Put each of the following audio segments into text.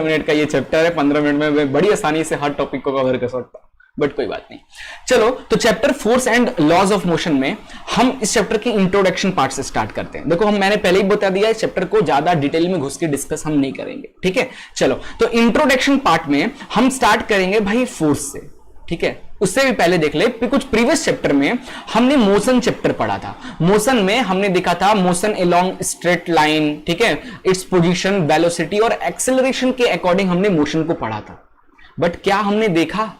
Minute का ये chapter है, 15 मिनट में मैं बड़ी आसानी से हर टॉपिक को कवर कर सकता हूं, बट कोई बात नहीं। चलो, तो chapter force and laws of motion में हम इस चैप्टर की इंट्रोडक्शन पार्ट से स्टार्ट करते हैं। देखो, मैंने पहले ही बता दिया, इस चैप्टर को ज्यादा डिटेल में घुस के डिस्कस हम नहीं करेंगे, ठीक है। चलो, तो इंट्रोडक्शन पार्ट में हम स्टार्ट करेंगे भाई फोर्स से, ठीक है। उससे भी पहले देख ले, कुछ प्रीवियस चैप्टर में हमने मोशन चैप्टर पढ़ा था। मोशन में हमने देखा था मोशन अलोंग स्ट्रेट लाइन, ठीक है, इट्स पोजीशन, वेलोसिटी और एक्सेलरेशन के अकॉर्डिंग हमने मोशन को पढ़ा था। बट क्या हमने देखा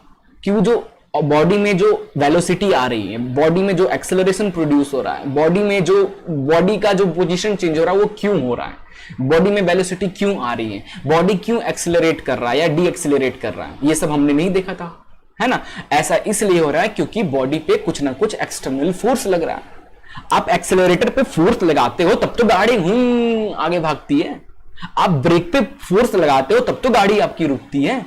कि वो जो बॉडी में जो वेलोसिटी आ रही है, बॉडी में जो एक्सेलरेशन प्रोड्यूस हो रहा है, बॉडी में जो बॉडी का जो पोजीशन चेंज हो रहा है, वो क्यों हो रहा है, बॉडी में वेलोसिटी क्यों आ रही है, बॉडी क्यों एक्सेलरेट कर रहा है या डी एक्सेलरेट कर रहा है, ये सब हमने नहीं देखा था, है ना। ऐसा इसलिए हो रहा है क्योंकि बॉडी पे कुछ ना कुछ एक्सटर्नल फोर्स लग रहा है। आप एक्सेलरेटर पे फोर्स लगाते हो तब तो गाड़ी आगे भागती है, आप ब्रेक पे फोर्स लगाते हो तब तो गाड़ी आपकी रुकती है।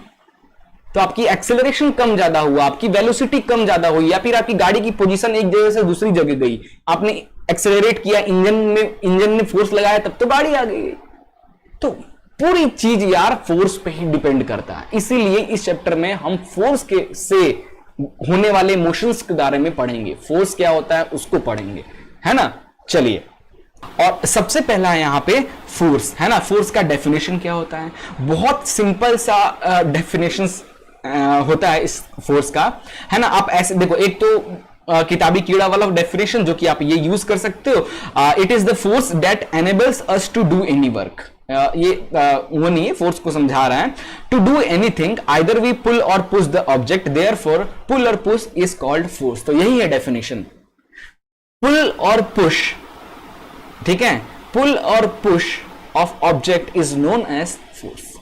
तो आपकी एक्सेलरेशन कम ज्यादा हुआ, आपकी वेलोसिटी कम ज्यादा हुई, या फिर आपकी गाड़ी की पोजीशन एक जगह से दूसरी जगह गई, आपने एक्सेलरेट किया, इंजन ने फोर्स लगाया, तब तो गाड़ी आ गई। तो पूरी चीज यार फोर्स पे ही डिपेंड करता है। इसीलिए इस चैप्टर में हम फोर्स के से होने वाले मोशंस के बारे में पढ़ेंगे, फोर्स क्या होता है उसको पढ़ेंगे, है ना। चलिए, और सबसे पहला है यहां पे फोर्स, है ना। फोर्स का डेफिनेशन क्या होता है, बहुत सिंपल सा डेफिनेशन होता है इस फोर्स का, है ना। आप ऐसे देखो, एक तो किताबी कीड़ा वाला डेफिनेशन जो कि आप ये यूज कर सकते हो, it is the force that enables us to do any work. ये वो नहीं है, फोर्स को समझा रहा है। To do anything either we pull और push the object, therefore pull और पुश इज कॉल्ड फोर्स। तो यही है डेफिनेशन, पुल और पुश, ठीक है। पुल और push of object is known as force.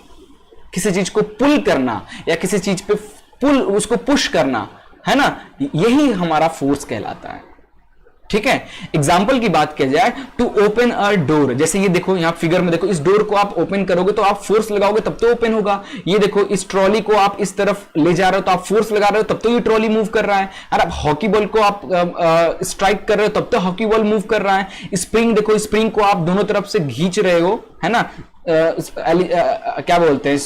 किसी चीज को पुल करना या किसी चीज पे पुल, उसको पुश करना, है ना, यही हमारा फोर्स कहलाता है, ठीक है। एग्जाम्पल की बात किया जाए, टू ओपन अ डोर, जैसे ये देखो यहां फिगर में देखो, इस डोर को आप ओपन करोगे तो आप फोर्स लगाओगे तब तो ओपन होगा। ये देखो, इस ट्रॉली को आप इस तरफ ले जा रहे हो तो आप फोर्स लगा रहे हो तब तो ये ट्रॉली मूव कर रहा है। और आप हॉकी बॉल को आप स्ट्राइक कर रहे हो तब तो हॉकी बॉल मूव कर रहा है। स्प्रिंग देखो, स्प्रिंग को आप दोनों तरफ से खींच रहे हो, है ना, क्या बोलते हैं,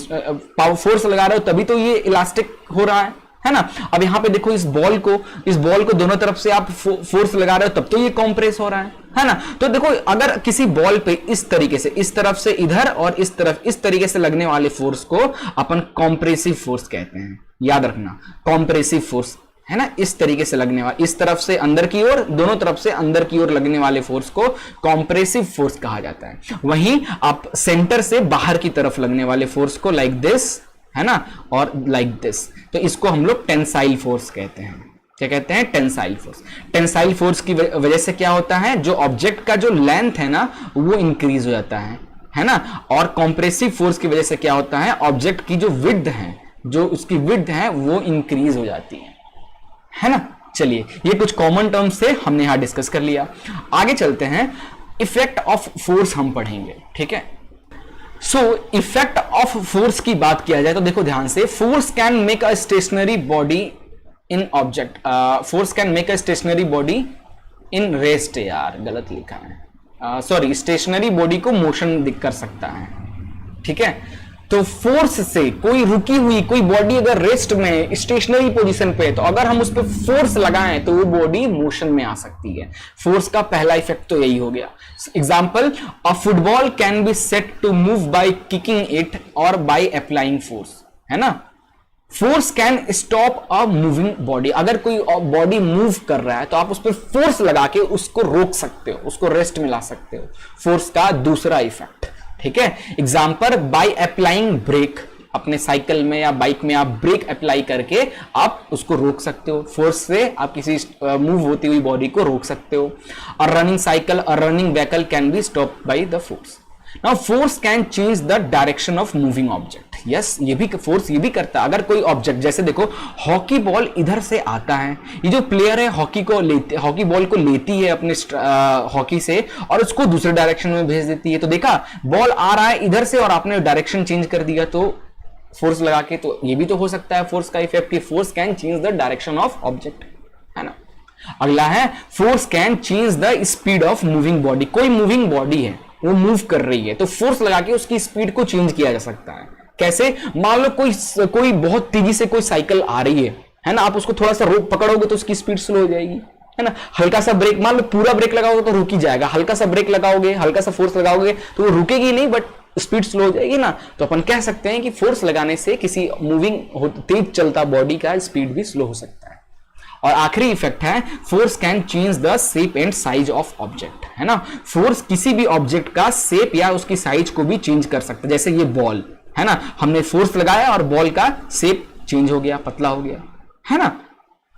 पावर फोर्स लगा रहे हो तभी तो ये इलास्टिक हो रहा है ना। अब यहां पे देखो, इस बॉल को दोनों तरफ से आप फोर्स लगा रहे हो तब तो ये कॉम्प्रेस हो रहा है ना। तो देखो, अगर किसी बॉल पे इस तरीके से, इस तरफ से इधर और इस तरफ इस तरीके से लगने वाले फोर्स को अपन कॉम्प्रेसिव फोर्स कहते हैं, याद रखना, कॉम्प्रेसिव फोर्स, है ना। इस तरीके से लगने वाले, इस तरफ से अंदर की ओर, दोनों तरफ से अंदर की ओर लगने वाले फोर्स को कॉम्प्रेसिव फोर्स कहा जाता है। वहीं आप सेंटर से बाहर की तरफ लगने वाले फोर्स को लाइक दिस, है ना, और लाइक दिस, तो इसको हम लोग टेंसाइल फोर्स कहते हैं। क्या कहते हैं? Tensile force. टेंसाइल फोर्स की वजह से क्या होता है, जो ऑब्जेक्ट का जो लेंथ है ना वो इंक्रीज हो जाता है ना। और कॉम्प्रेसिव फोर्स की वजह से क्या होता है, ऑब्जेक्ट की जो विड्थ है, जो उसकी विड्थ है वो इंक्रीज हो जाती है ना। चलिए, ये कुछ कॉमन टर्म्स से हमने यहां डिस्कस कर लिया। आगे चलते हैं, इफेक्ट ऑफ फोर्स हम पढ़ेंगे, ठीक है। सो इफेक्ट ऑफ फोर्स की बात किया जाए तो देखो ध्यान से, force can make a stationary body in object, force can make a stationary body in rest, यार गलत लिखा है, सॉरी, स्टेशनरी बॉडी को मोशन कर सकता है, ठीक है। तो फोर्स से कोई रुकी हुई कोई बॉडी अगर रेस्ट में स्टेशनरी पोजीशन पे है, तो अगर हम उस पर फोर्स लगाएं तो वो बॉडी मोशन में आ सकती है। फोर्स का पहला इफेक्ट तो यही हो गया। Example, a football can be set to move by kicking it और बाय अप्लाइंग फोर्स, है ना। Force can stop a moving body, अगर कोई बॉडी मूव कर रहा है तो आप उस पर फोर्स लगा के उसको रोक सकते हो, उसको रेस्ट में ला सकते हो। फोर्स का दूसरा इफेक्ट, ठीक है। एग्जाम्पल, बाय अप्लाइंग ब्रेक, अपने साइकिल में या बाइक में आप ब्रेक अप्लाई करके आप उसको रोक सकते हो। फोर्स से आप किसी मूव होती हुई बॉडी को रोक सकते हो। और रनिंग साइकिल और running vehicle can be stop by the force. Now force can change the direction of moving object. Yes, ये भी फोर्स ये भी करता है। अगर कोई ऑब्जेक्ट, जैसे देखो हॉकी बॉल इधर से आता है, ये जो प्लेयर है हॉकी बॉल को लेती है अपने हॉकी से और उसको दूसरे डायरेक्शन में भेज देती है। तो देखा, बॉल आ रहा है इधर से और आपने डायरेक्शन चेंज कर दिया, तो फोर्स लगा के, तो ये भी तो हो सकता है फोर्स का effect, force can change the direction of object, है ना। अगला है, force can change the speed of moving body. कोई मूविंग बॉडी है, वो मूव कर रही है, तो फोर्स लगा के उसकी स्पीड को चेंज किया जा सकता है, कैसे? मान लो कोई बहुत तेजी से कोई साइकिल आ रही है ना, आप उसको थोड़ा सा रोक पकड़ोगे तो उसकी स्पीड स्लो हो जाएगी, है ना। हल्का सा ब्रेक, मान लो पूरा ब्रेक लगाओगे तो रुक ही जाएगा, हल्का सा ब्रेक लगाओगे, हल्का सा फोर्स लगाओगे तो वो रुकेगी नहीं, बट स्पीड स्लो हो जाएगी ना। तो अपन कह सकते हैं कि फोर्स लगाने से किसी मूविंग तेज चलता बॉडी का स्पीड भी स्लो हो सकता है। और आखिरी इफेक्ट है force can change the shape and size of object, है ना। फोर्स किसी भी ऑब्जेक्ट का शेप या उसकी साइज को भी चेंज कर सकता है। जैसे ये बॉल है ना, हमने फोर्स लगाया और बॉल का शेप चेंज हो गया, पतला हो गया, है ना।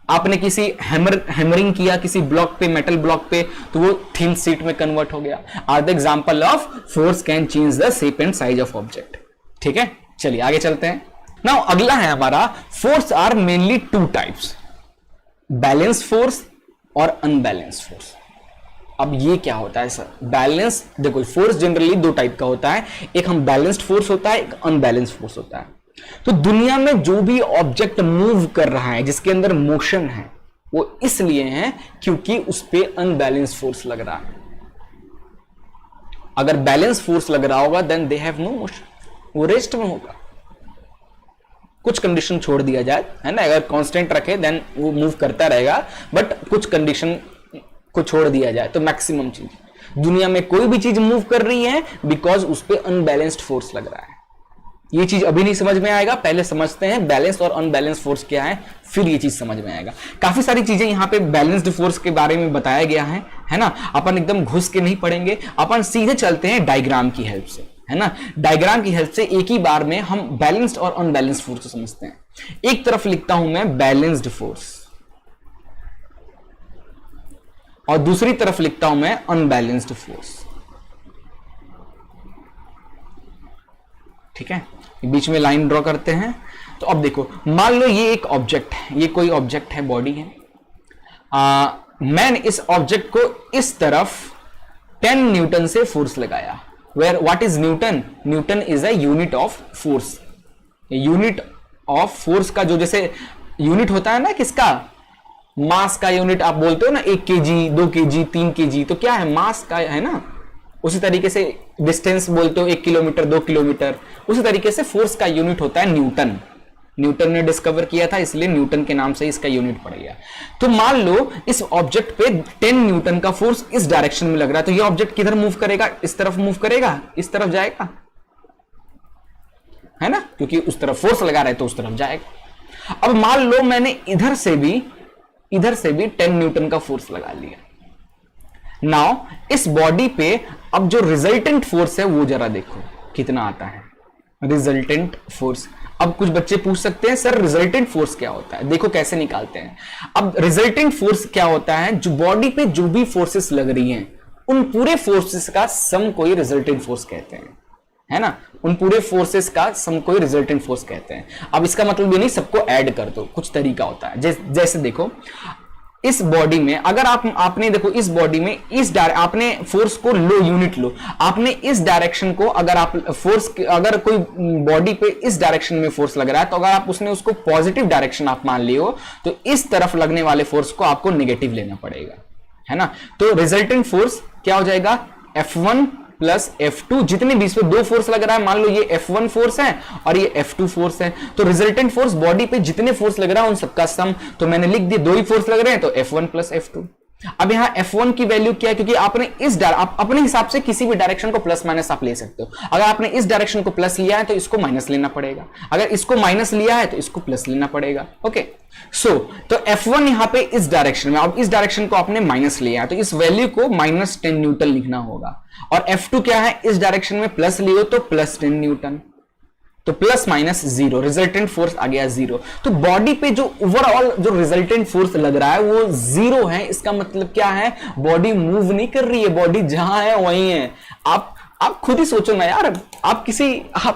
आपने किसी हैमरिंग किया किसी ब्लॉक पे, मेटल ब्लॉक पे, तो वो थिन शीट में कन्वर्ट हो गया। Are the example of force can change the shape and size of object. ठीक है, चलिए आगे चलते हैं। नाउ अगला है हमारा, force are mainly two types, balance force और अनबैलेंस फोर्स। अब ये क्या होता है सर? बैलेंस, देखो फोर्स जनरली दो टाइप का होता है, एक हम बैलेंस्ड फोर्स होता है, एक अनबैलेंस्ड फोर्स होता है। तो दुनिया में जो भी ऑब्जेक्ट मूव कर रहा है जिसके अंदर मोशन है, वो इसलिए है क्योंकि उस पर अनबैलेंस फोर्स लग रहा है। अगर बैलेंस फोर्स लग रहा होगा then they have no motion, वो रेस्ट में होगा। कुछ कंडीशन छोड़ दिया जाए, है ना, अगर कांस्टेंट रखे देन वो मूव करता रहेगा, बट कुछ कंडीशन को छोड़ दिया जाए तो मैक्सिमम चीज दुनिया में कोई भी चीज मूव कर रही है बिकॉज उस पर अनबैलेंस्ड फोर्स लग रहा है। ये चीज अभी नहीं समझ में आएगा, पहले समझते हैं बैलेंस और अनबैलेंस फोर्स क्या है, फिर ये चीज समझ में आएगा। काफी सारी चीजें यहाँ पे बैलेंस्ड फोर्स के बारे में बताया गया है ना। अपन एकदम घुस के नहीं पढ़ेंगे, अपन सीधे चलते हैं डायग्राम की हेल्प से, है ना। डायग्राम की हेल्प से एक ही बार में हम बैलेंस्ड और अनबैलेंस्ड फोर्स को समझते हैं। एक तरफ लिखता हूं मैं बैलेंस्ड फोर्स और दूसरी तरफ लिखता हूं मैं अनबैलेंस्ड फोर्स। ठीक है, बीच में लाइन ड्रॉ करते हैं। तो अब देखो, मान लो ये एक ऑब्जेक्ट है, ये कोई ऑब्जेक्ट है, बॉडी है। मैंने इस ऑब्जेक्ट को इस तरफ 10 न्यूटन से फोर्स लगाया। Where what is Newton? Newton is a unit of force. Unit of force का जो जैसे यूनिट होता है ना, किसका? मास का यूनिट आप बोलते हो ना, 1 kg 2 kg 3 kg, तो क्या है? मास का, है ना। उसी तरीके से डिस्टेंस बोलते हो 1 किलोमीटर 2 किलोमीटर, उसी तरीके से फोर्स का यूनिट होता है न्यूटन। न्यूटन ने डिस्कवर किया था, इसलिए न्यूटन के नाम से इसका यूनिट पड़ गया। तो मान लो इस ऑब्जेक्ट पे 10 न्यूटन का फोर्स इस डायरेक्शन में लग रहा है, तो ये ऑब्जेक्ट किधर मूव करेगा? इस तरफ मूव करेगा, इस तरफ जाएगा, है ना, क्योंकि उस तरफ फोर्स लगा रहा है तो उस तरफ जाएगा। अब मान लो मैंने इधर से भी 10 न्यूटन का फोर्स लगा लिया। नाउ इस बॉडी पे अब जो रिजल्टेंट फोर्स है वो जरा देखो कितना आता है, रिजल्टेंट फोर्स। अब कुछ बच्चे पूछ सकते हैं सर रिजल्टेंट फोर्स क्या होता है? देखो कैसे निकालते हैं। अब रिजल्टेंट फोर्स क्या होता है? जो बॉडी पे जो भी फोर्सेस लग रही हैं उन पूरे फोर्सेस का सम को ही रिजल्टेंट फोर्स कहते हैं, है ना। उन पूरे फोर्सेस का सम को ही रिजल्टेंट फोर्स कहते हैं। अब इसका मतलब ये नहीं सबको ऐड कर दो, कुछ तरीका होता है। जैसे देखो इस बॉडी में अगर आपने देखो इस बॉडी में आपने फोर्स को लो, यूनिट लो, आपने इस डायरेक्शन को अगर आप फोर्स अगर कोई बॉडी पे इस डायरेक्शन में फोर्स लग रहा है तो अगर आप उसने उसको पॉजिटिव डायरेक्शन आप मान लियो तो इस तरफ लगने वाले फोर्स को आपको नेगेटिव लेना पड़ेगा, है ना। तो रिजल्टेंट फोर्स क्या हो जाएगा? F1 प्लस F2, जितने बीच में दो फोर्स लग रहा है, मान लो ये F1 फोर्स है और ये F2 फोर्स है, तो रिजल्टेंट फोर्स बॉडी पे जितने फोर्स लग रहा है उन सबका सम। तो मैंने लिख दिया दो ही फोर्स लग रहे हैं तो F1 प्लस F2। अब यहां F1 की वैल्यू क्या है? क्योंकि आपने आप अपने हिसाब से किसी भी डायरेक्शन को प्लस माइनस आप ले सकते हो। अगर आपने इस डायरेक्शन को प्लस लिया है तो इसको माइनस लेना पड़ेगा, अगर इसको माइनस लिया है तो इसको प्लस लेना पड़ेगा। ओके, तो F1 यहां पे इस डायरेक्शन में, अब इस डायरेक्शन को आपने माइनस लिया है तो इस वैल्यू को -10 न्यूटन लिखना होगा। और F2 क्या है? इस डायरेक्शन में प्लस लियो तो +10 न्यूटन, तो प्लस माइनस 0, रिजल्टेंट फोर्स आ गया 0। तो बॉडी पे जो ओवरऑल जो रिजल्टेंट फोर्स लग रहा है वो 0 है। इसका मतलब क्या है? बॉडी मूव नहीं कर रही है, बॉडी जहां है वहीं है। आप खुद ही सोचो ना यार, आप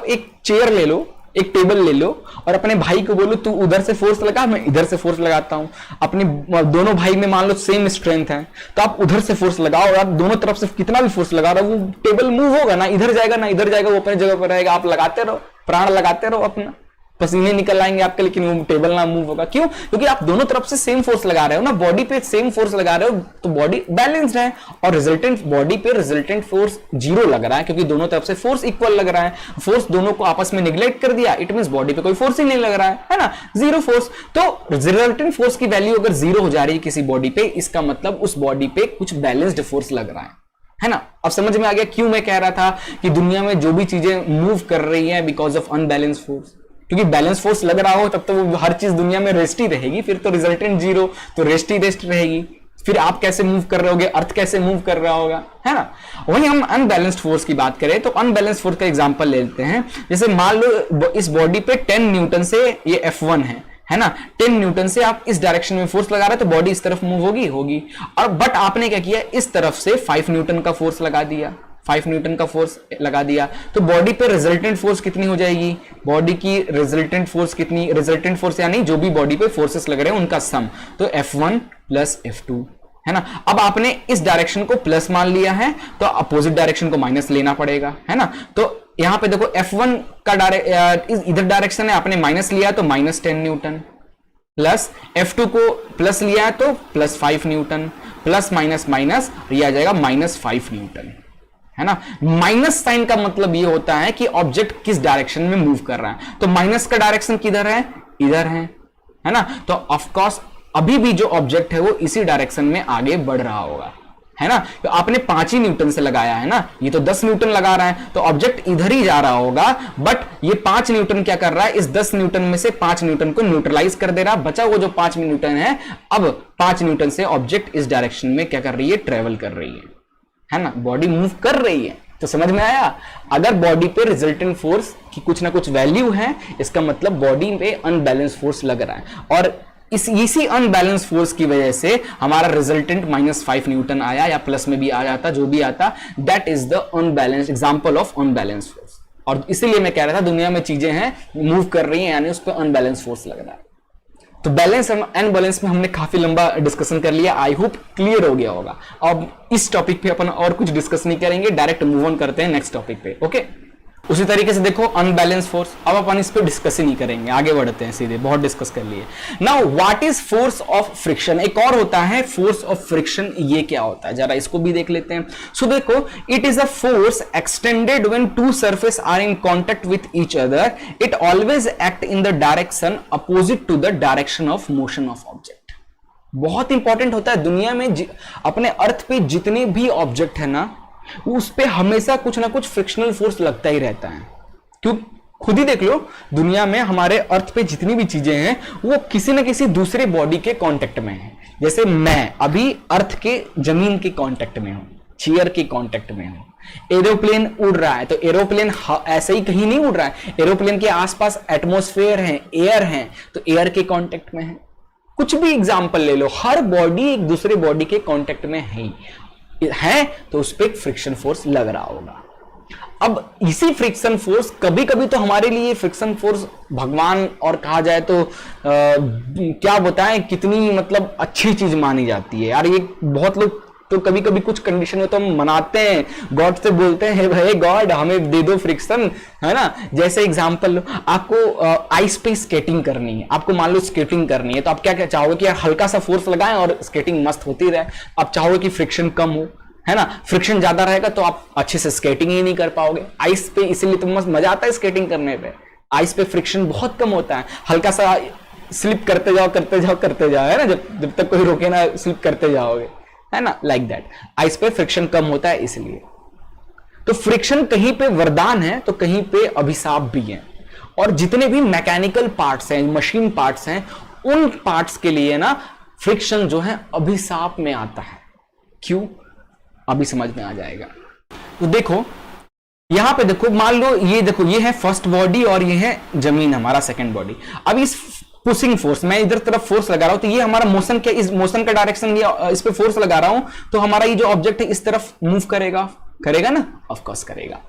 एक चेयर ले लो, एक टेबल ले लो और अपने भाई को बोलो तू उधर से फोर्स लगा, मैं इधर से फोर्स लगाता हूं। अपने दोनों भाई में मान लो सेम स्ट्रेंथ है तो आप उधर से फोर्स लगाओ और आप दोनों तरफ से कितना भी फोर्स लगा रहे हो वो टेबल मूव होगा ना, इधर जाएगा ना इधर जाएगा, वो अपनी जगह पर रहेगा। आप लगाते रहो, प्राण लगाते रहो अपना, पसीने निकल आएंगे आपके, लेकिन वो टेबल ना मूव होगा। क्यों? क्योंकि आप दोनों तरफ से सेम फोर्स लगा रहे हो ना, बॉडी पे सेम फोर्स लगा रहे हो, तो बॉडी बैलेंस्ड है। और रिजल्टेंट बॉडी पे रिजल्टेंट फोर्स 0 लग रहा है, क्योंकि दोनों तरफ से फोर्स इक्वल लग रहा है। फोर्स दोनों को आपस में निगलेक्ट कर दिया, इट मींस बॉडी पे कोई फोर्स ही नहीं लग रहा है ना, 0 फोर्स। तो रिजल्टेंट फोर्स की वैल्यू अगर 0 हो जा रही है किसी बॉडी पे, इसका मतलब उस बॉडी पे कुछ बैलेंस्ड फोर्स लग रहा है ना। अब समझ में आ गया क्यों मैं कह रहा था कि दुनिया में जो भी चीजें मूव कर रही हैं बिकॉज ऑफ अनबैलेंस फोर्स। क्योंकि बैलेंस फोर्स लग रहा हो तब तो वो हर चीज दुनिया में रेस्ट ही रहेगी, फिर तो रिजल्टेंट 0, तो रेस्ट ही रेस्ट रहेगी। फिर आप कैसे मूव कर रहे होगे, अर्थ कैसे मूव कर रहा होगा, है ना। वहीं हम अनबैलेंस्ड फोर्स की बात करें तो अनबैलेंस्ड फोर्स का एग्जांपल ले लेते हैं। जैसे मान लो इस बॉडी पे 10 न्यूटन से ये F1 है ना, 10 न्यूटन से आप इस डायरेक्शन में फोर्स लगा रहे हो तो बॉडी इस तरफ मूव होगी। और बट आपने क्या किया, इस तरफ से 5 न्यूटन का फोर्स लगा दिया, 5 न्यूटन का फोर्स लगा दिया, तो बॉडी पे रिजल्टेंट फोर्स कितनी हो जाएगी, बॉडी की रिजल्टेंट फोर्स कितनी, रिजल्टेंट फोर्स यानी जो भी बॉडी पे फोर्सेस लग रहे हैं उनका सम, तो F1 प्लस F2, है ना। अब आपने इस डायरेक्शन को प्लस मान लिया है तो अपोजिट डायरेक्शन को माइनस लेना पड़ेगा, है ना। तो यहां पे देखो F1 का इधर डायरेक्शन है, आपने माइनस लिया तो माइनस 10 न्यूटन, प्लस F2 को प्लस लिया है तो plus 5 Newton, plus minus minus ये आ जाएगा माइनस 5 न्यूटन, है ना। माइनस साइन का मतलब ये होता है कि ऑब्जेक्ट किस डायरेक्शन में मूव कर रहा है, तो माइनस का डायरेक्शन किधर है, इधर है ना। तो ऑफ कोर्स अभी भी जो ऑब्जेक्ट है वो इसी डायरेक्शन में आगे बढ़ रहा होगा, है ना। तो आपने 5 ही न्यूटन से लगाया है ना, ये तो 10 न्यूटन लगा रहा है, तो ऑब्जेक्ट इधर ही जा रहा होगा। बट ये 5 न्यूटन क्या कर रहा है, इस 10 न्यूटन में से 5 न्यूटन को न्यूट्रलाइज कर दे रहा, बचा वो जो 5 न्यूटन है, अब 5 न्यूटन से ऑब्जेक्ट इस डायरेक्शन में क्या कर रही है, ट्रेवल कर रही है ना, बॉडी मूव कर रही है। तो समझ में आया, अगर बॉडी पे रिजल्टेंट फोर्स की कुछ ना कुछ वैल्यू है, इसका मतलब बॉडी पे अनबैलेंस फोर्स लग रहा है, और इसी अनबैलेंस फोर्स की वजह से हमारा रिजल्टेंट -5 न्यूटन आया, या प्लस में भी आ जाता, जो भी आता, that is the unbalance example of unbalance force. और इसीलिए मैं कह रहा था दुनिया में चीजें हैं मूव कर रही हैं, यानी उस पर अनबैलेंस फोर्स लग रहा है। तो बैलेंस और अनबैलेंस में हमने काफी लंबा डिस्कशन कर लिया, आई होप क्लियर हो गया होगा। अब इस टॉपिक पे अपन और कुछ डिस्कस नहीं करेंगे, डायरेक्ट मूव ऑन करते हैं नेक्स्ट टॉपिक पे, ओके। उसी तरीके से देखो अनबैलेंस फोर्स, अब अपन इस पे डिस्कस ही नहीं करेंगे, आगे बढ़ते हैं सीधे, बहुत डिस्कस कर लिए। Now what is force of friction, एक और होता है फोर्स ऑफ फ्रिक्शन, ये क्या होता है जरा इसको भी देख लेते हैं। सो देखो, it is a force extended when two surface are in contact with each other, it always act in the direction opposite to the direction of motion of object. बहुत इंपॉर्टेंट होता है, दुनिया में अपने अर्थ पे जितने भी ऑब्जेक्ट है ना, उस पे हमेशा कुछ ना कुछ फ्रिक्शनल फोर्स लगता ही रहता है। क्यों, खुद ही देख लो, दुनिया में हमारे अर्थ पे जितनी भी चीजें हैं वो किसी ना किसी दूसरे बॉडी के कांटेक्ट में है। जैसे मैं अभी अर्थ के जमीन के कांटेक्ट में हूं, चेयर के कांटेक्ट में हूं, एरोप्लेन उड़ रहा है तो एरोप्लेन ऐसे ही कहीं नहीं उड़ रहा है, एरोप्लेन के आसपास एटमॉस्फेयर है, एयर है, तो एयर के कांटेक्ट में है। कुछ भी एग्जांपल ले लो, हर बॉडी एक दूसरे बॉडी के कांटेक्ट में है तो उस पर फ्रिक्शन फोर्स लग रहा होगा। अब इसी फ्रिक्शन फोर्स, कभी कभी तो हमारे लिए फ्रिक्शन फोर्स भगवान और कहा जाए तो क्या बताएं कितनी मतलब अच्छी चीज मानी जाती है यार। ये बहुत लोग तो कभी कभी कुछ कंडीशन में तो हम मनाते हैं, गॉड से बोलते हैं हे गॉड हमें दे दो फ्रिक्शन, है ना। जैसे एग्जांपल लो, आपको आइस पे स्केटिंग करनी है, आपको मान लो स्केटिंग करनी है, तो आप क्या क्या चाहोगे कि यार हल्का सा फोर्स लगाएं और स्केटिंग मस्त होती रहे। आप चाहोगे कि फ्रिक्शन कम हो, है ना, फ्रिक्शन ज्यादा रहेगा तो आप अच्छे से स्केटिंग ही नहीं कर पाओगे आइस पे। इसीलिए तो मस्त मजा आता है स्केटिंग करने पे, आइस पे फ्रिक्शन बहुत कम होता है, हल्का सा स्लिप करते जाओ करते जाओ करते जाओ, है ना, जब तक कोई रोके ना स्लिप करते जाओगे, है ना, लाइक दैट। आइस पे फ्रिक्शन कम होता है इसलिए। तो फ्रिक्शन कहीं पे वरदान है तो कहीं पे अभिशाप भी है। और जितने भी मैकेनिकल पार्ट्स हैं, मशीन पार्ट्स हैं, उन पार्ट्स के लिए ना फ्रिक्शन जो है अभिशाप में आता है। क्यों, अभी समझ में आ जाएगा। तो देखो यहां पे देखो, मान लो ये देखो, ये है फर्स्ट बॉडी और ये है जमीन हमारा सेकंड बॉडी। अब इस पुशिंग फोर्स, मैं इधर तरफ फोर्स लगा रहा हूं तो ये हमारा मोशन क्या, इस मोशन का डायरेक्शन, ये इस पे फोर्स लगा रहा हूं तो हमारा ये जो ऑब्जेक्ट है इस तरफ मूव करेगा ना, ऑफ कोर्स करेगा।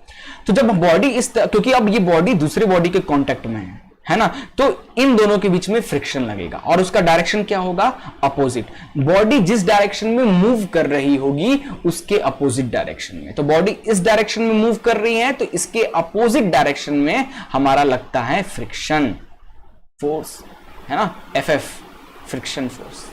तो जब बॉडी क्योंकि अब ये बॉडी दूसरी बॉडी के कांटेक्ट में है ना, तो इन दोनों के बीच में फ्रिक्शन लगेगा और उसका डायरेक्शन क्या होगा, अपोजिट। बॉडी जिस डायरेक्शन में मूव कर रही होगी उसके अपोजिट डायरेक्शन में, तो बॉडी इस डायरेक्शन में मूव कर रही है तो इसके अपोजिट डायरेक्शन में हमारा लगता है फ्रिक्शन, फोर्स है ना, एफ, फ्रिक्शन फोर्स,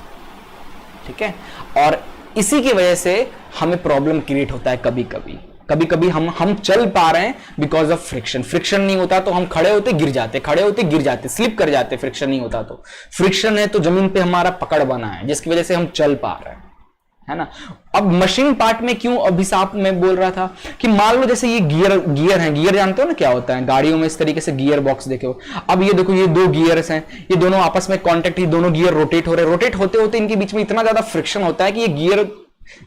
ठीक है। और इसी की वजह से हमें प्रॉब्लम क्रिएट होता है कभी कभी। कभी कभी हम चल पा रहे हैं बिकॉज ऑफ फ्रिक्शन। फ्रिक्शन नहीं होता तो हम खड़े होते गिर जाते, खड़े होते गिर जाते, स्लिप कर जाते। फ्रिक्शन नहीं होता तो, फ्रिक्शन है तो जमीन पे हमारा पकड़ बना है जिसकी वजह से हम चल पा रहे हैं, है ना। अब मशीन पार्ट में क्यों अभिशाप में बोल रहा था कि मान लो जैसे ये गियर है, गियर जानते हो ना क्या होता है गाड़ियों में, इस तरीके से गियर बॉक्स देखे हो। अब ये देखो, ये दो गियर्स हैं, ये दोनों आपस में कांटेक्ट, ये दोनों गियर रोटेट हो रहे हैं। रोटेट होते होते इनके बीच में इतना ज्यादा फ्रिक्शन होता है कि ये गियर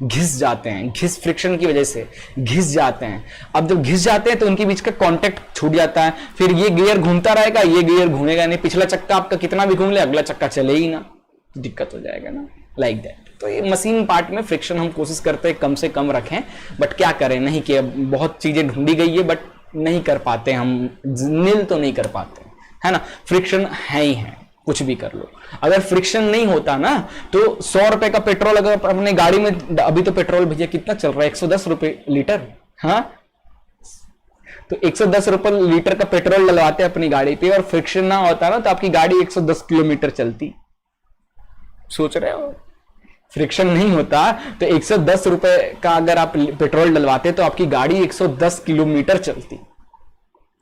घिस जाते हैं, घिस फ्रिक्शन की वजह से घिस जाते हैं। अब जब घिस जाते हैं तो उनके बीच का कांटेक्ट छूट जाता है, फिर ये गियर घूमता रहेगा, ये गियर घूमेगा नहीं। पिछला चक्का आपका कितना भी घूम ले, अगला चक्का चले ही ना, दिक्कत हो जाएगा ना, लाइक दैट। तो ये मशीन पार्ट में फ्रिक्शन हम कोशिश करते हैं कम से कम रखें, बट क्या करें, नहीं कि बहुत चीजें ढूंढी गई है बट नहीं कर पाते हम, नील तो नहीं कर पाते, है ना। फ्रिक्शन है ही है, कुछ भी कर लो। अगर फ्रिक्शन नहीं होता ना तो 100 रुपए का पेट्रोल अगर अपने गाड़ी में, अभी तो पेट्रोल भैया कितना चल रहा है, 110 रुपए लीटर, हाँ, तो 110 रुपए लीटर का पेट्रोल डलवाते अपनी गाड़ी पे, और फ्रिक्शन ना होता ना तो आपकी गाड़ी 110 किलोमीटर चलती। सोच रहे हो, फ्रिक्शन नहीं होता तो 110 रुपए का अगर आप पेट्रोल डलवाते तो आपकी गाड़ी 110 किलोमीटर चलती।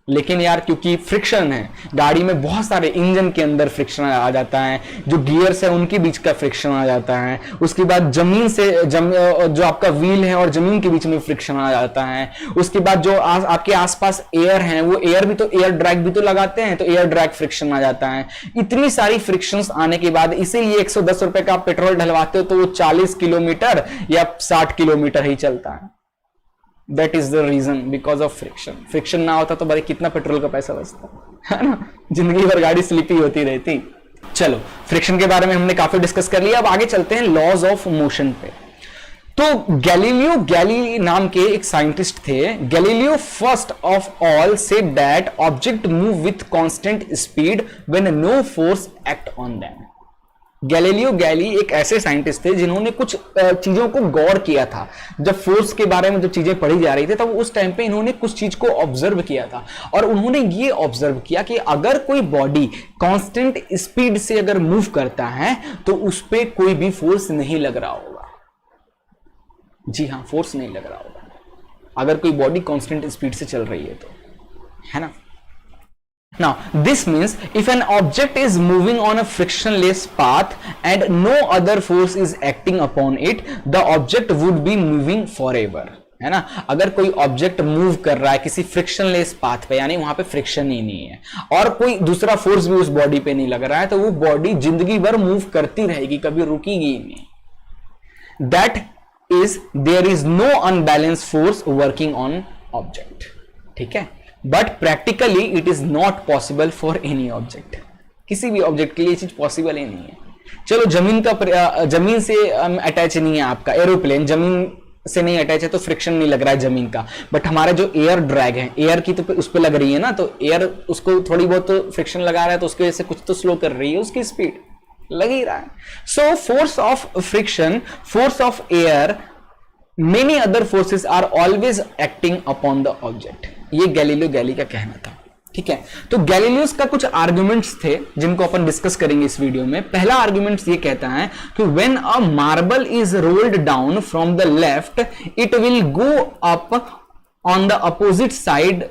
लेकिन यार क्योंकि फ्रिक्शन है गाड़ी में, बहुत सारे इंजन के अंदर फ्रिक्शन आ जाता है, जो गियर्स है उनके बीच का फ्रिक्शन आ जाता है, उसके बाद जमीन से जो आपका व्हील है और जमीन के बीच में फ्रिक्शन आ जाता है, उसके बाद जो आपके आसपास एयर है वो एयर भी तो, एयर ड्रैग भी तो लगाते हैं, तो एयर ड्रैग फ्रिक्शन आ जाता है। इतनी सारी फ्रिक्शंस आने के बाद इसीलिए 110 रुपए का आप पेट्रोल डलवाते हो तो वो 40 किलोमीटर या 60 किलोमीटर ही चलता है। That is the reason, because of friction. Friction ना होता तो भाई कितना पेट्रोल का पैसा बचता, है ना, जिंदगी भर गाड़ी स्लिपी होती रहती। चलो, फ्रिक्शन के बारे में हमने काफी डिस्कस कर लिया, अब आगे चलते हैं लॉज ऑफ मोशन पे। तो गैलीलियो गैली नाम के एक साइंटिस्ट थे। Galileo first of all said that object move with constant speed when no force act on them. Galileo गैली एक ऐसे साइंटिस्ट थे जिन्होंने कुछ चीजों को गौर किया था। जब फोर्स के बारे में जो चीजें पढ़ी जा रही थी तब उस टाइम पे इन्होंने कुछ चीज को ऑब्जर्व किया था, और उन्होंने ये ऑब्जर्व किया कि अगर कोई बॉडी कांस्टेंट स्पीड से अगर मूव करता है तो उस पर कोई भी फोर्स नहीं लग रहा होगा। जी हाँ, फोर्स नहीं लग रहा होगा अगर कोई बॉडी कांस्टेंट स्पीड से चल रही है तो, है ना। Now, this means if an object is moving on a frictionless path and no other force is acting upon it, the object would be moving forever. है ना, अगर कोई ऑब्जेक्ट मूव कर रहा है किसी फ्रिक्शनलेस पाथ पे, यानी वहां पे फ्रिक्शन ही नहीं है और कोई दूसरा फोर्स भी उस बॉडी पे नहीं लग रहा है, तो वो बॉडी जिंदगी भर मूव करती रहेगी, कभी रुकेगी नहीं। That is there is no unbalance force working on object, ठीक है। But practically it is not possible for any object, किसी भी ऑब्जेक्ट के लिए चीज पॉसिबल ही नहीं है। चलो, जमीन से अटैच नहीं है आपका एरोप्लेन, जमीन से नहीं अटैच है तो फ्रिक्शन नहीं लग रहा है जमीन का, बट हमारा जो एयर ड्रैग है, एयर की तो उस पर लग रही है ना, तो एयर उसको थोड़ी बहुत तो फ्रिक्शन लगा रहा है, तो उसकी वजह से कुछ तो स्लो कर रही है, उसकी स्पीड लग ही रहा है। So force of friction, force of air, many other forces are always acting upon the object. ये गैलीलियो गैली का कहना था, ठीक है। तो गैलीलियोस का कुछ आर्गुमेंट्स थे जिनको अपन डिस्कस करेंगे इस वीडियो में। पहला आर्गुमेंट ये कहता है कि when a marble is rolled down from the left it will go up on the opposite side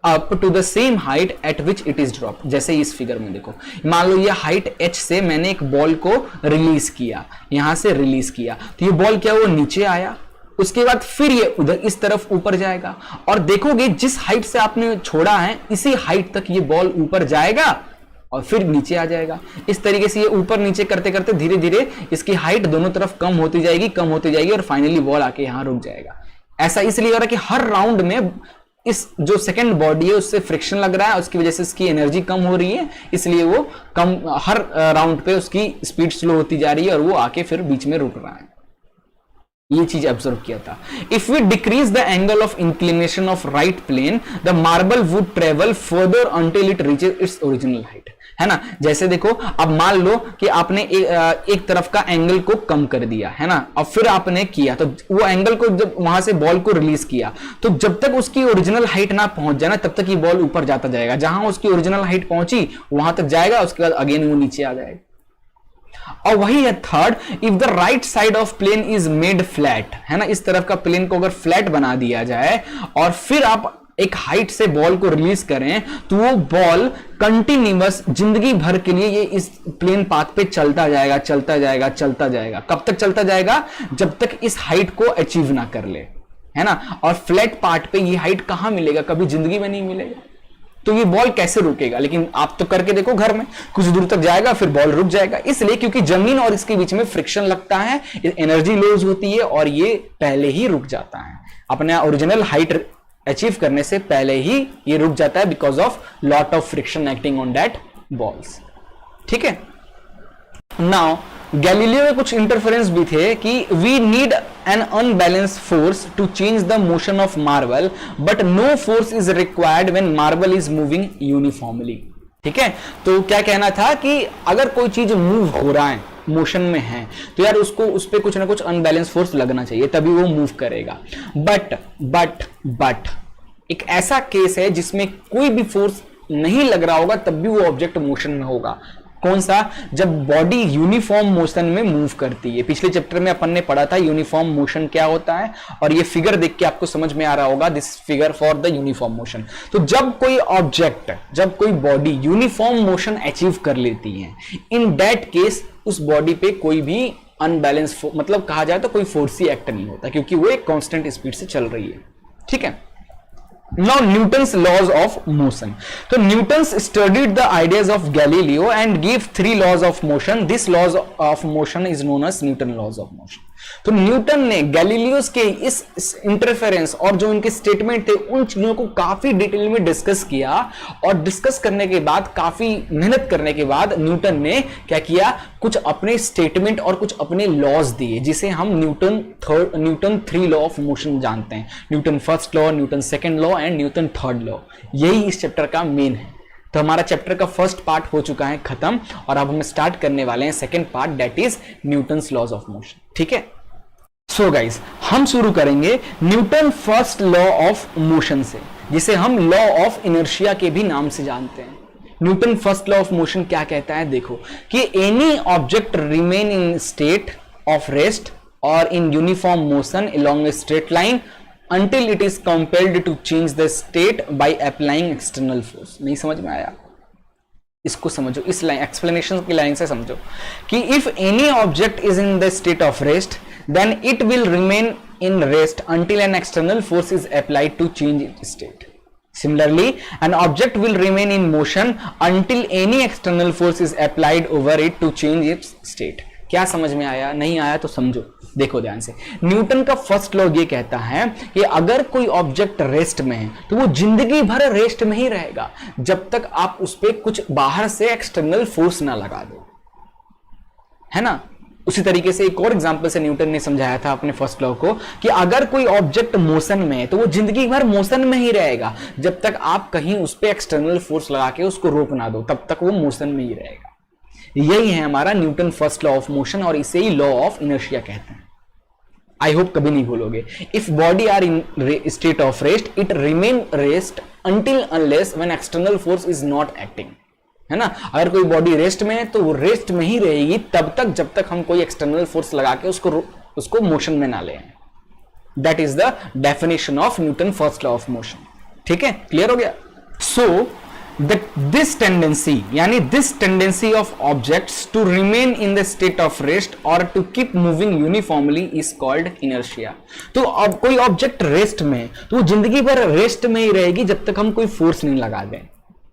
up to the same height at which it is drop. जैसे इस फिगर में देखो, मान लो ये हाइट h से मैंने एक बॉल को रिलीज किया, यहां से रिलीज किया, तो ये बॉल क्या वो नीचे आया, उसके बाद फिर ये उधर इस तरफ ऊपर जाएगा, और देखोगे जिस हाइट से आपने छोड़ा है इसी हाइट तक ये बॉल ऊपर जाएगा और फिर नीचे आ जाएगा। इस तरीके से ये ऊपर नीचे करते करते धीरे धीरे इसकी हाइट दोनों तरफ कम होती जाएगी और फाइनली बॉल आके यहां रुक जाएगा। ऐसा इसलिए हो रहा है कि हर राउंड में इस जो सेकंड बॉडी है उससे फ्रिक्शन लग रहा है, उसकी वजह से इसकी एनर्जी कम हो रही है, इसलिए वो कम, हर राउंड पे उसकी स्पीड स्लो होती जा रही है और वो आके फिर बीच में रुक रहा है। ये चीज ऑब्जर्व किया था। If we decrease the angle of inclination of right plane the marble would travel further until it reaches its original height, है ना। जैसे देखो, अब मान लो कि आपने एक तरफ का एंगल को कम कर दिया, है ना, अब फिर आपने किया तो वो एंगल को जब वहां से बॉल को रिलीज किया तो जब तक उसकी ओरिजिनल हाइट ना पहुंच जाए ना तब तक ये बॉल ऊपर जाता जाएगा, जहां उसकी ओरिजिनल हाइट पहुंची वहां तक जाएगा, उसके बाद अगेन वो नीचे आ जाएगा। और वही है third, if the right side of plane is made flat, है ना, इस तरफ का प्लेन को अगर फ्लैट बना दिया जाए और फिर आप एक हाइट से बॉल को रिलीज करें तो वो बॉल कंटिन्यूअस जिंदगी भर के लिए ये इस प्लेन पाथ पे चलता जाएगा चलता जाएगा चलता जाएगा। कब तक चलता जाएगा? जब तक इस हाइट को अचीव ना कर ले, है ना। और फ्लैट पार्ट पे ये हाइट कहां मिलेगा? कभी जिंदगी में नहीं मिलेगा। तो ये बॉल कैसे रुकेगा? लेकिन आप तो करके देखो घर में, कुछ दूर तक जाएगा फिर बॉल रुक जाएगा, इसलिए क्योंकि जमीन और इसके बीच में फ्रिक्शन लगता है, एनर्जी लूज होती है और ये पहले ही रुक जाता है, अपने ओरिजिनल हाइट अचीव करने से पहले ही ये रुक जाता है, because of lot of friction acting on that balls. ठीक है। नाउ गैलीलियो में कुछ इंटरफेरेंस भी थे कि we need an unbalance force to change the motion of marble but no force is required when marble is moving uniformly. ठीक है। तो क्या कहना था कि अगर कोई चीज मूव हो रहा है, मोशन में है, तो यार उसको उस पर कुछ ना कुछ अनबैलेंस फोर्स लगना चाहिए तभी वो मूव करेगा। बट एक ऐसा केस है जिसमें कोई भी फोर्स नहीं लग रहा होगा तब भी वो ऑब्जेक्ट मोशन में होगा। कौन सा? जब बॉडी यूनिफॉर्म मोशन में मूव करती है। पिछले चैप्टर में अपन ने पढ़ा था यूनिफॉर्म मोशन क्या होता है, और ये फिगर देख के आपको समझ में आ रहा होगा, this figure for the uniform motion. तो जब कोई ऑब्जेक्ट, जब कोई बॉडी यूनिफॉर्म मोशन अचीव कर लेती है, इन दैट केस उस बॉडी पे कोई भी अनबैलेंस मतलब कहा जाए तो कोई फोर्स ही एक्ट नहीं होता, क्योंकि वो एक कांस्टेंट स्पीड से चल रही है। ठीक है। Now Newton's laws of motion. So Newton's studied the ideas of Galileo and gave 3 laws of motion. This laws of motion is known as Newton laws of motion. तो न्यूटन ने Galileo's के इस इंटरफेरेंस और जो इनके statement थे उन चीजों को काफी डिटेल में डिस्कस किया, और डिस्कस करने के बाद काफी मेहनत करने के बाद न्यूटन ने क्या किया, कुछ अपने स्टेटमेंट और कुछ अपने लॉज दिए, जिसे हम न्यूटन 3 लॉ ऑफ मोशन जानते हैं। Newton first law, Newton second law and Newton third law. यही इस चैप्टर का मेन है। तो हमारा चैप्टर का फर्स्ट पार्ट हो चुका है खत्म, और अब हम स्टार्ट करने वाले हैं second part, that is Newton's laws of motion. ठीक है। सो गाइस, हम शुरू करेंगे Newton first law of motion से, जिसे हम लॉ ऑफ इनर्शिया के भी नाम से जानते हैं। Newton first law of motion क्या कहता है? देखो कि any object remain in state of rest और in uniform motion along a straight line until it is compelled to change the state by applying external force। नहीं समझ में आया? इसको समझो, इस लाइन एक्सप्लेनेशन की लाइन से समझो कि if any object is in the state of rest then it will remain in rest until an external force is applied to change its state. Similarly, an object will remain in motion until any external force is applied over it to change its state। क्या समझ में आया? नहीं आया तो समझो, देखो ध्यान से। न्यूटन का फर्स्ट लॉ ये कहता है कि अगर कोई ऑब्जेक्ट रेस्ट में है तो वो जिंदगी भर रेस्ट में ही रहेगा जब तक आप उस पर कुछ बाहर से एक्सटर्नल फोर्स ना लगा दो, है ना। उसी तरीके से एक और एग्जांपल से न्यूटन ने समझाया था अपने फर्स्ट लॉ को कि अगर कोई ऑब्जेक्ट मोशन में है तो वो जिंदगी भर मोशन में ही रहेगा जब तक आप कहीं उस पर एक्सटर्नल फोर्स लगा के उसको रोक ना दो, तब तक वो मोशन में ही रहेगा। यही है हमारा Newton first law of motion, और इसे ही लॉ ऑफ इनर्शिया कहते हैं। आई होप कभी नहीं भूलोगे। If body are in state of rest it remain rest until unless when external force is not acting, है ना। अगर कोई बॉडी रेस्ट में है तो वो रेस्ट में ही रहेगी तब तक जब तक हम कोई एक्सटर्नल फोर्स लगा के उसको मोशन में ना लें। That is the definition of Newton first law of motion. ठीक है, क्लियर हो गया। सो this tendency यानी this tendency of objects to remain in the state of rest or to keep moving uniformly is called inertia। तो अब कोई object rest में तो वो जिंदगी भर रेस्ट में ही रहेगी जब तक हम कोई फोर्स नहीं लगा दें,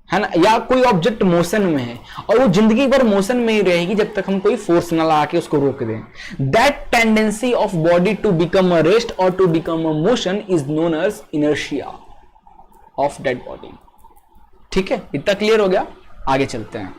है ना। या कोई ऑब्जेक्ट मोशन में है और वो जिंदगी भर मोशन में ही रहेगी जब तक हम कोई फोर्स न लगा के उसको रोक दें। That tendency of body to become a rest और to become a motion is known as inertia of that body. ठीक है, इतना क्लियर हो गया। आगे चलते हैं।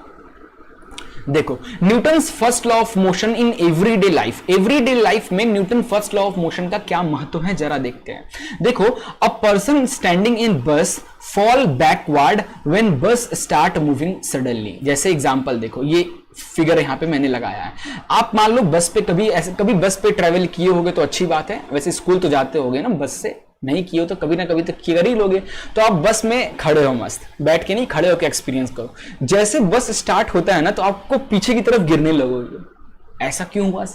देखो Newton's first law of motion in everyday life, everyday life में Newton first law of motion का क्या महत्व है जरा देखते हैं। देखो, अ पर्सन स्टैंडिंग इन बस फॉल बैकवर्ड व्हेन बस स्टार्ट मूविंग सडनली। जैसे एग्जांपल देखो, ये फिगर यहां पे मैंने लगाया है। आप मान लो बस पे कभी बस पे ट्रेवल किए होगे तो अच्छी बात है, वैसे स्कूल तो जाते होगे ना बस से, नहीं किए हो तो कभी ना कभी तो कर ही लोगे। तो आप बस में खड़े हो, मस्त बैठ के नहीं, खड़े होकर एक्सपीरियंस करो। जैसे बस स्टार्ट होता है ना तो आपको पीछे की तरफ गिरने लगोगे। ऐसा क्यों हुआ?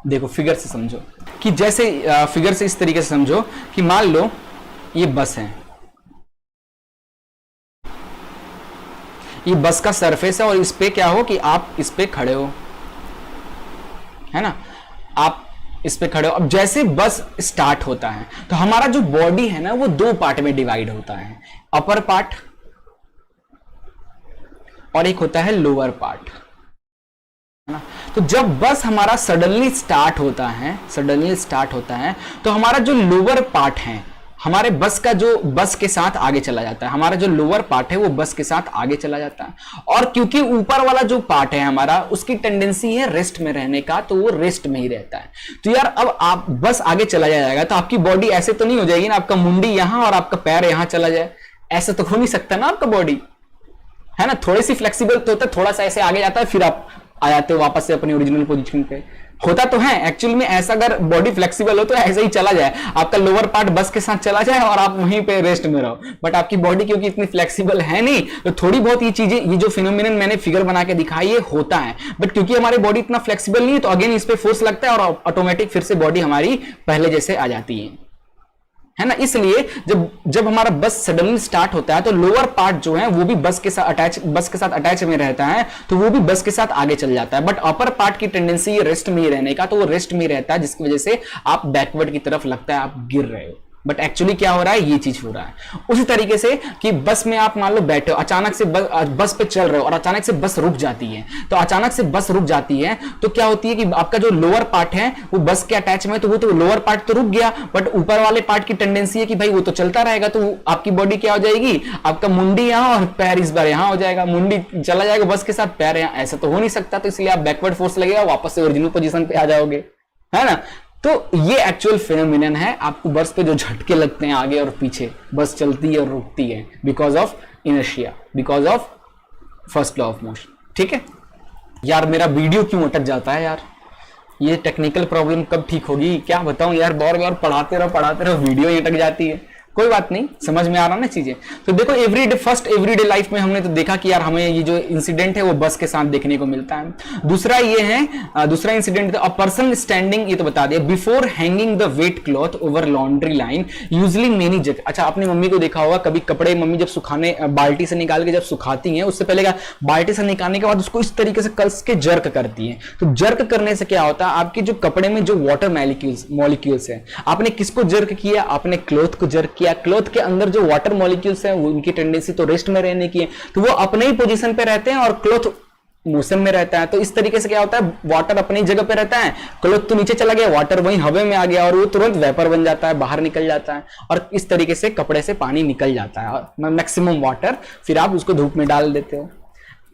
देखो फिगर से समझो कि जैसे फिगर से इस तरीके से समझो कि मान लो ये बस है, ये बस का सरफेस है और इस पे क्या हो कि आप इस पे खड़े हो, है ना, आप इस पे खड़े हो। अब जैसे बस स्टार्ट होता है तो हमारा जो बॉडी है ना वो दो पार्ट में डिवाइड होता है, अपर पार्ट और एक होता है लोअर पार्ट, है ना। तो जब बस हमारा सडनली स्टार्ट होता है तो हमारा जो लोअर पार्ट है हमारे बस का जो बस के साथ आगे चला जाता है, हमारा जो लोअर पार्ट है वो बस के साथ आगे चला जाता है। और क्योंकि ऊपर वाला जो पार्ट है हमारा उसकी टेंडेंसी है रेस्ट में रहने का, तो वो रेस्ट में ही रहता है। तो यार अब आप बस आगे चला जाएगा तो आपकी बॉडी ऐसे तो नहीं हो जाएगी ना, आपका मुंडी यहां और आपका पैर यहां चला जाए, ऐसा तो हो नहीं सकता ना आपका बॉडी, है ना। थोड़ी सी फ्लेक्सिबल तो होता है, थोड़ा सा ऐसे आगे जाता है फिर आप आ जाते हो वापस से अपनी ओरिजिनल पोजीशन पे, होता तो है एक्चुअली में ऐसा। अगर बॉडी फ्लेक्सिबल हो तो ऐसे ही चला जाए, आपका लोअर पार्ट बस के साथ चला जाए और आप वहीं पे रेस्ट में रहो। बट आपकी बॉडी क्योंकि इतनी फ्लेक्सिबल है नहीं, तो थोड़ी बहुत ये चीजें, ये जो फिनोमिनन मैंने फिगर बना के दिखाई ये होता है। बट क्योंकि हमारी बॉडी इतना फ्लेक्सिबल नहीं है तो अगेन इस पे फोर्स लगता है और ऑटोमेटिक फिर से बॉडी हमारी पहले जैसे आ जाती है ना। इसलिए जब हमारा बस सडनली स्टार्ट होता है तो लोअर पार्ट जो है वो भी बस के साथ अटैच में रहता है, तो वो भी बस के साथ आगे चल जाता है। बट अपर पार्ट की टेंडेंसी है रेस्ट में ही रहने का, तो वो रेस्ट में ही रहता है, जिसकी वजह से आप बैकवर्ड की तरफ लगता है आप गिर रहे हो। बट एक्चुअली क्या हो रहा है, ये चीज हो रहा है। उसी तरीके से कि बस में आप मान लो बैठे हो, अचानक से बस पे चल रहे हो और अचानक से बस रुक जाती है, तो अचानक से बस रुक जाती है तो क्या होती है कि आपका जो लोअर पार्ट है वो बस के अटैच में, तो वो तो लोअर पार्ट तो रुक गया, बट ऊपर वाले पार्ट की टेंडेंसी है कि भाई वो तो चलता रहेगा, तो आपकी बॉडी क्या हो जाएगी, आपका मुंडी यहां और पैर इस बार यहां हो जाएगा, मुंडी चला जाएगा बस के साथ, पैर यहां, ऐसा तो हो नहीं सकता। तो इसलिए आप बैकवर्ड फोर्स लगेगा, वापस से ओरिजिनल पोजीशन पे आ जाओगे, है ना। तो ये एक्चुअल फिनोमिनन है, आपको बस पे जो झटके लगते हैं आगे और पीछे, बस चलती है और रुकती है, because of inertia, because of first law of motion. ठीक है यार, मेरा वीडियो क्यों अटक जाता है यार, ये टेक्निकल प्रॉब्लम कब ठीक होगी क्या बताऊं यार, बार बार पढ़ाते रहो वीडियो ही अटक जाती है। कोई बात नहीं, समझ में आ रहा ना चीजें। तो देखो एवरीडे लाइफ में हमने तो देखा कि यार हमें ये जो इंसिडेंट है वो बस के साथ देखने को मिलता है। दूसरा ये है, दूसरा इंसिडेंट अ पर्सन स्टैंडिंग, ये तो बता दिया, before hanging the wet cloth over laundry line usually many जगह। अच्छा, आपने मम्मी को देखा होगा कभी कपड़े मम्मी जब सुखाने बाल्टी से निकाल के जब सुखाती हैं, उससे पहले बाल्टी से निकालने के बाद उसको इस तरीके से कस के जर्क करती है। तो जर्क करने से क्या होता है, आपके जो कपड़े में जो वाटर मॉलिक्यूल्स है, आपने किसको जर्क किया, आपने क्लॉथ को जर्क किया। क्लॉथ के अंदर जो वाटर मॉलिक्यूल्स हैं उनकी टेंडेंसी तो रेस्ट में रहने की है, तो वो अपने ही पोजीशन पे रहते हैं और क्लॉथ मोशन में रहता है। तो इस तरीके से क्या होता है, वाटर अपनी जगह पे रहता है, क्लॉथ तो नीचे चला गया, वाटर वहीं हवा में आ गया और वो तुरंत वेपर बन जाता है, बाहर निकल जाता है और इस तरीके से कपड़े से पानी निकल जाता है और मैक्सिमम वाटर, फिर आप उसको धूप में डाल देते हो।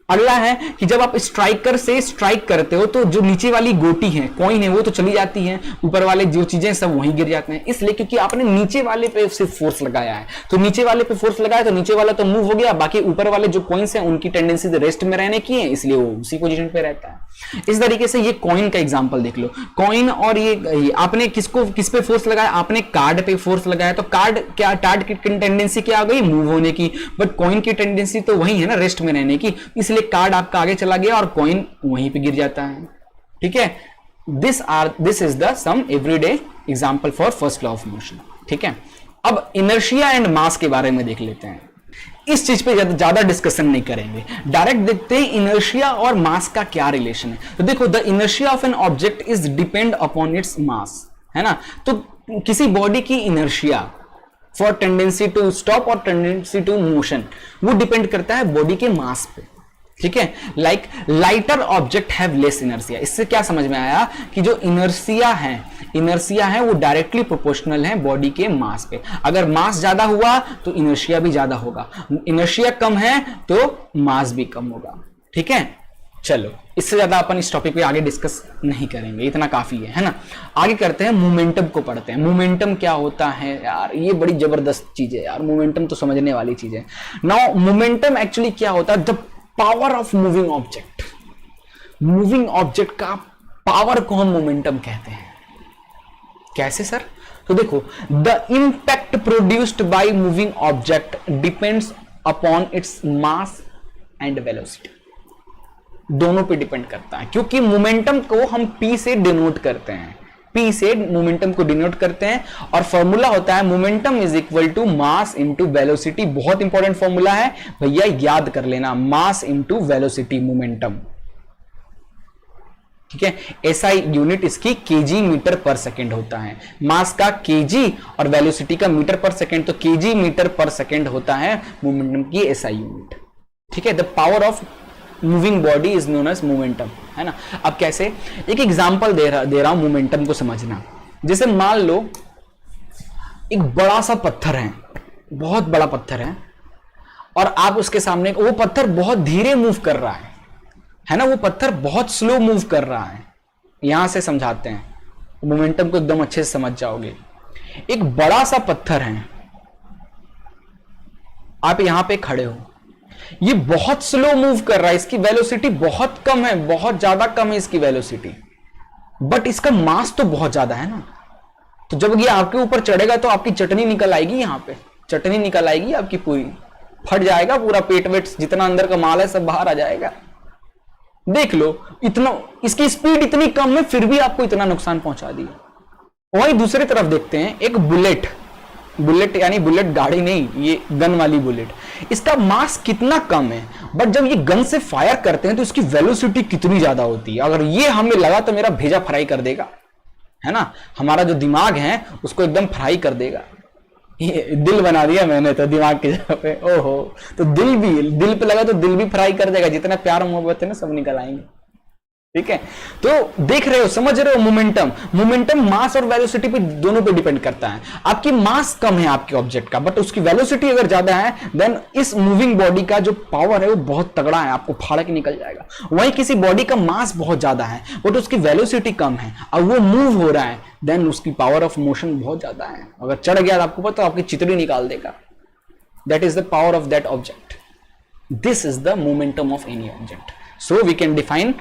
अगला है कि जब आप स्ट्राइकर से स्ट्राइक करते हो तो जो नीचे वाली गोटी है, कॉइन है, वो तो चली जाती है, ऊपर वाले जो चीजें सब वहीं गिर जाते हैं, इसलिए क्योंकि आपने नीचे वाले पे सिर्फ फोर्स लगाया है। तो नीचे वाले पे फोर्स लगाया तो नीचे वाला तो मूव हो गया, बाकी ऊपर वाले जो कॉइन्स हैं उनकी टेंडेंसी रेस्ट में रहने की है, इसलिए वो उसी पोजीशन पे रहता है। इस तरीके से ये कॉइन का एग्जांपल देख लो, कॉइन और ये आपने किस पे फोर्स लगाया, आपने कार्ड पे फोर्स लगाया, तो कार्ड की टेंडेंसी क्या आ गई, मूव होने की, बट कॉइन की टेंडेंसी तो वही है ना, रेस्ट में रहने की, इसलिए कार्ड आपका आगे चला गया और कॉइन वहीं पे गिर जाता है। ठीक है, this is the some everyday example for first law of motion. ठीक है, अब इनर्शिया एंड मास के बारे में देख लेते हैं। इस चीज पे ज्यादा डिस्कशन नहीं करेंगे, डायरेक्ट देखते हैं इनर्शिया और मास का क्या रिलेशन है। तो देखो, the inertia of an object is depend upon its mass, है ना। तो किसी बॉडी की inertia for tendency to stop और टेंडेंसी टू मोशन वो डिपेंड करता है बॉडी के मास पे। ठीक है, like lighter object have less inertia. इससे क्या समझ में आया कि जो इनर्शिया है वो डायरेक्टली प्रोपोर्शनल है बॉडी के मास पे। अगर मास ज्यादा हुआ तो इनर्शिया भी ज्यादा होगा, इनर्शिया कम है तो मास भी कम होगा। ठीक है, चलो इससे ज्यादा अपन इस टॉपिक पे आगे डिस्कस नहीं करेंगे, इतना काफी है ना। आगे करते हैं, मोमेंटम को पढ़ते हैं। मोमेंटम क्या होता है यार, ये बड़ी जबरदस्त चीज है यार, मोमेंटम तो समझने वाली चीज है। नाउ मोमेंटम एक्चुअली क्या होता है, the power of moving object. Moving object का पावर को हम मोमेंटम कहते हैं। कैसे सर? तो देखो, the impact produced by moving object depends upon its mass and velocity. दोनों पे डिपेंड करता है, क्योंकि मोमेंटम को हम P से डिनोट करते हैं, P से मोमेंटम को डिनोट करते हैं, और फॉर्मूला होता है momentum is equal to mass into velocity. बहुत इंपॉर्टेंट फॉर्मूला है भैया, याद कर लेना, मास इंटू वेलोसिटी मोमेंटम, ठीक है। एसआई यूनिट इसकी केजी मीटर पर सेकेंड होता है, मास का केजी और वेलोसिटी का मीटर पर सेकेंड, तो केजी मीटर पर सेकेंड होता है मोमेंटम की एसआई यूनिट, ठीक है। The power of moving body is known as momentum, है ना। अब कैसे, एक एग्जांपल दे रहा हूं मोमेंटम को समझना। जैसे मान लो एक बड़ा सा पत्थर है, बहुत बड़ा पत्थर है, और आप उसके सामने, वो पत्थर बहुत धीरे मूव कर रहा है ना, वो पत्थर बहुत स्लो मूव कर रहा है। यहां से समझाते हैं, मोमेंटम को एकदम अच्छे से समझ जाओगे। एक बड़ा सा पत्थर है, आप यहां पे खड़े हो, ये बहुत स्लो मूव कर रहा है, इसकी वेलोसिटी बहुत कम है, बहुत ज्यादा कम है इसकी वेलोसिटी, बट इसका मास तो बहुत ज्यादा है ना। तो जब ये आपके ऊपर चढ़ेगा तो आपकी चटनी निकल आएगी, यहां पे चटनी निकल आएगी आपकी, पूरी फट जाएगा, पूरा पेट वेट जितना अंदर का माल है सब बाहर आ जाएगा। देख लो, इतना इसकी स्पीड इतनी कम है, फिर भी आपको इतना नुकसान पहुंचा दिया। वहीं दूसरी तरफ देखते हैं, एक बुलेट यानी बुलेट गाड़ी नहीं, ये गन वाली बुलेट, इसका मास कितना कम है, बट जब ये गन से फायर करते हैं तो इसकी वेलोसिटी कितनी ज्यादा होती है। अगर ये हमें लगा तो मेरा भेजा फ्राई कर देगा, है ना, हमारा जो दिमाग है उसको एकदम फ्राई कर देगा। ये दिल बना दिया मैंने तो दिमाग की जगह पे, ओहो, तो दिल पे लगा तो दिल भी फ्राई कर देगा, जितना प्यार मोहब्बत है ना सब निकल आएंगे, ठीक है। तो देख रहे हो, समझ रहे हो, मोमेंटम मास और वेलोसिटी पे दोनों पे डिपेंड करता है। आपकी मास कम है आपके ऑब्जेक्ट का, बट उसकी वेलोसिटी अगर ज्यादा है, देन इस मूविंग बॉडी का जो पावर है वो बहुत तगड़ा है, आपको फाड़ के निकल जाएगा। वहीं किसी बॉडी का मास बहुत ज्यादा है, बट उसकी वेलोसिटी कम है और वो मूव हो रहा है, देन उसकी पावर ऑफ मोशन बहुत ज्यादा है। अगर चढ़ गया आपको पता, तो आपकी चितड़ी निकाल देगा। That is the power of that object. This is the momentum of any object. So we can define